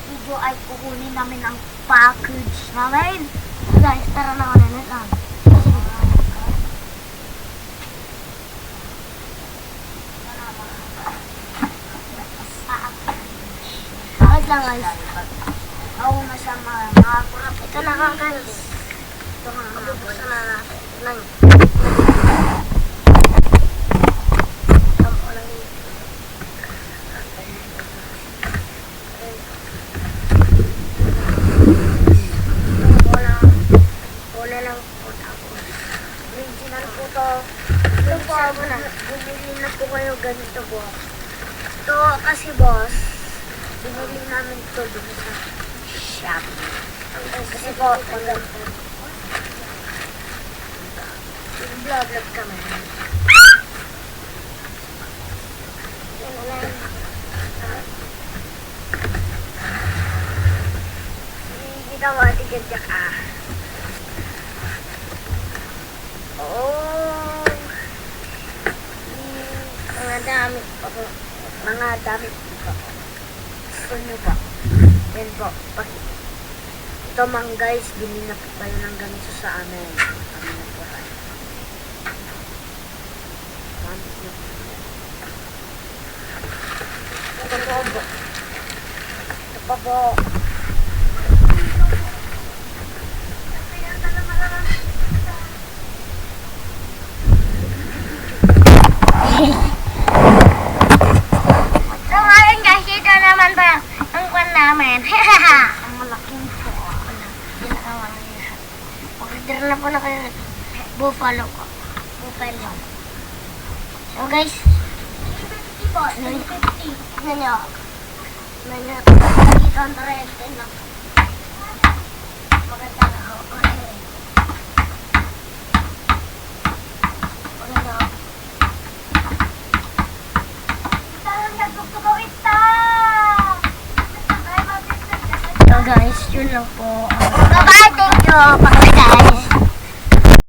video ay kukunin namin ang package namin. Guys, tara na ulit lang. Bakit lang guys? Ako na siya makakurap. Ito na nga guys. Ito nga, mabubuksan na natin. Ito bumili na po kayo ganito po. Ito kasi boss, binili namin ito dito sa shop. Kasi po, maganda. Vlog kami. Yan na lang. Hindi ka matigad ka. Oh. Mga damit po. Gusto nyo po. Yan po. Ito mga guys, bili na po kayo ng ganito sa amin. Kami na po rin. Ito po. Ito pa po. Namin. Ang malaking po. Order na po na kayo. Buffalo ko. Buffalo. So guys. 350 po. 350. Tignan nyo. Tignan nyo. 800 lang. Maganda na ako. Maganda ako. Ito lang nagtugtugaw ito. So guys, yun lang po. Bye-bye, thank you. Bye guys.